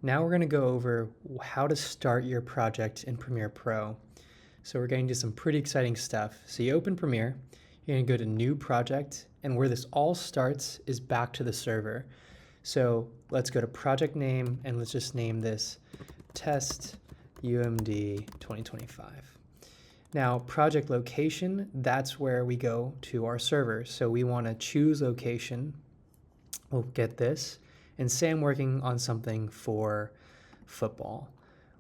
Now we're going to go over how to start your project in Premiere Pro. So we're getting to some pretty exciting stuff. So you open Premiere, you're going to go to New Project, and where this all starts is back to the server. So let's go to Project Name, and let's just name this Test UMD 2025. Now, project location, that's where we go to our server. So we want to choose location. We'll get this. And say I'm working on something for football.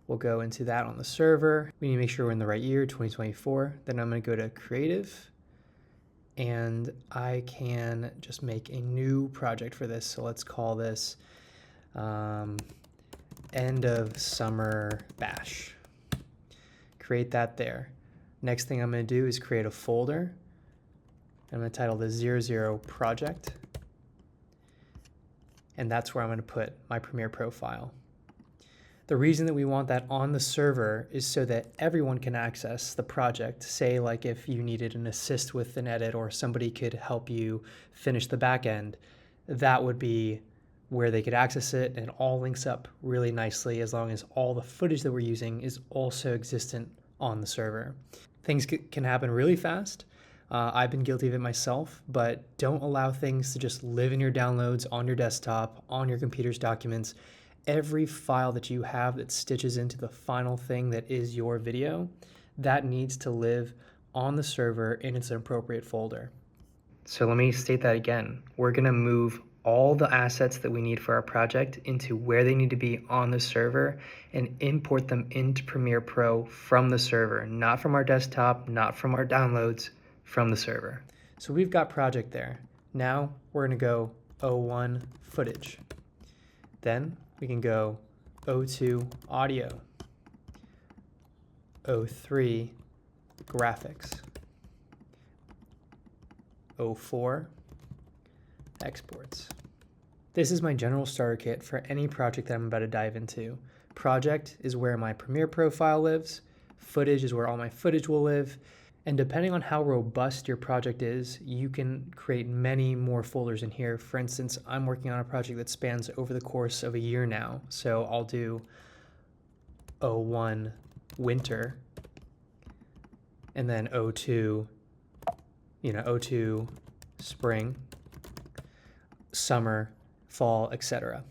We'll go into that on the server. We need to make sure we're in the right year, 2024. Then I'm going to go to Creative. And I can just make a new project for this. So let's call this End of Summer Bash. Create that there. Next thing I'm going to do is create a folder. I'm going to title this 00 project. And that's where I'm going to put my Premiere profile. The reason that we want that on the server is so that everyone can access the project. Say like if you needed an assist with an edit or somebody could help you finish the back end, that would be where they could access it, and it all links up really nicely as long as all the footage that we're using is also existent on the server. Things can happen really fast. I've been guilty of it myself, but don't allow things to just live in your downloads, on your desktop, on your computer's documents. Every file that you have that stitches into the final thing that is your video, that needs to live on the server in its appropriate folder. So let me state that again. We're going to move all the assets that we need for our project into where they need to be on the server and import them into Premiere Pro from the server, not from our desktop, not from our downloads, from the server. So we've got project there. Now we're going to go O1 footage. Then we can go O2 audio, O3 graphics, O4 exports. This is my general starter kit for any project that I'm about to dive into. Project is where my Premiere profile lives. Footage is where all my footage will live. And depending on how robust your project is, you can create many more folders in here. For instance, I'm working on a project that spans over the course of a year now. So I'll do O1 winter, and then O2, O2 spring, summer, fall, etc.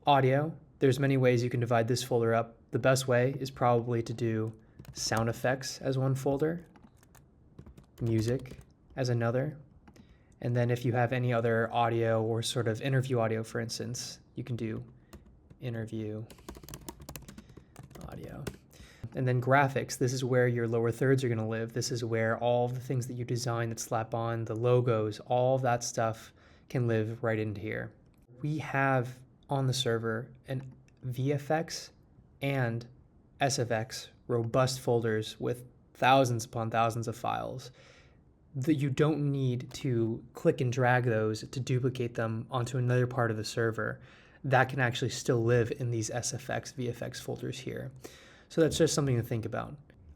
Audio, there's many ways you can divide this folder up. The best way is probably to do sound effects as one folder, music as another, and then if you have any other audio or sort of interview audio, for instance, you can do interview audio. And then graphics, this is where your lower thirds are going to live. This is where all the things that you design that slap on, the logos, all of that stuff can live right into here. We have on the server an VFX and SFX robust folders with thousands upon thousands of files that you don't need to click and drag those to duplicate them onto another part of the server. That can actually still live in these SFX, VFX folders here. So that's just something to think about.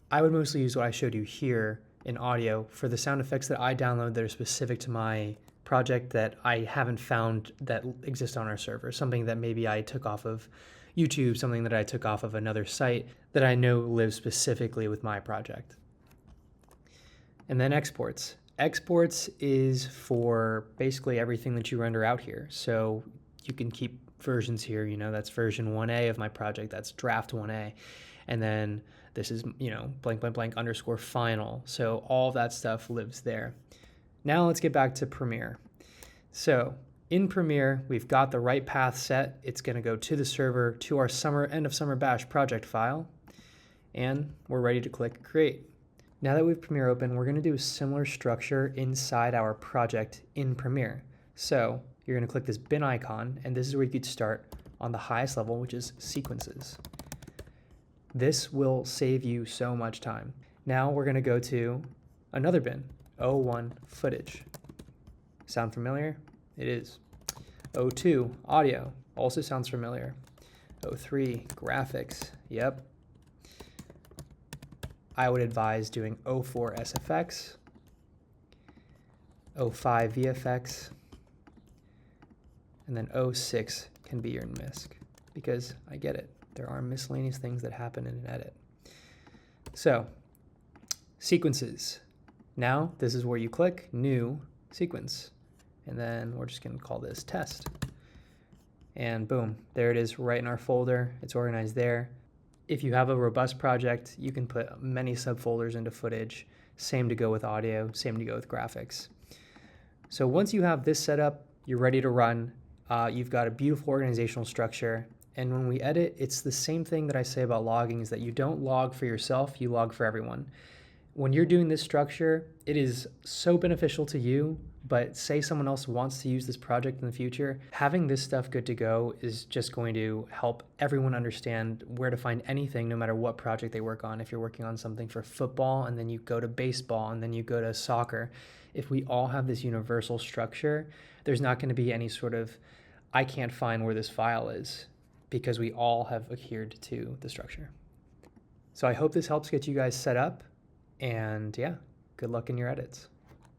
I would mostly use what I showed you here in audio for the sound effects that I download that are specific to my project that I haven't found that exist on our server, something that maybe I took off of YouTube, something that I took off of another site that I know lives specifically with my project. And then exports. Exports is for basically everything that you render out here. So you can keep versions here, that's version 1A of my project, that's draft 1A. And then this is, blank, blank, blank, underscore final. So all of that stuff lives there. Now let's get back to Premiere. So in Premiere, we've got the right path set. It's going to go to the server, to our end of summer bash project file, and we're ready to click create. Now that we have Premiere open, we're going to do a similar structure inside our project in Premiere. So you're going to click this bin icon, and this is where you could start on the highest level, which is sequences. This will save you so much time. Now we're going to go to another bin, O1 footage. Sound familiar? It is. O2 audio also sounds familiar. O3 graphics, yep. I would advise doing O4 SFX, O5 VFX, and then O6 can be your MISC. because I get it. There are miscellaneous things that happen in an edit. So, sequences. Now, this is where you click New Sequence. And then we're just going to call this Test. And boom, there it is right in our folder. It's organized there. If you have a robust project, you can put many subfolders into footage. Same to go with audio, same to go with graphics. So once you have this set up, you're ready to run. You've got a beautiful organizational structure. And when we edit, it's the same thing that I say about logging, is that you don't log for yourself, you log for everyone. When you're doing this structure, it is so beneficial to you, but say someone else wants to use this project in the future, having this stuff good to go is just going to help everyone understand where to find anything, no matter what project they work on. If you're working on something for football and then you go to baseball and then you go to soccer, if we all have this universal structure, there's not going to be any sort of, I can't find where this file is, because we all have adhered to the structure. So I hope this helps get you guys set up. And yeah, good luck in your edits.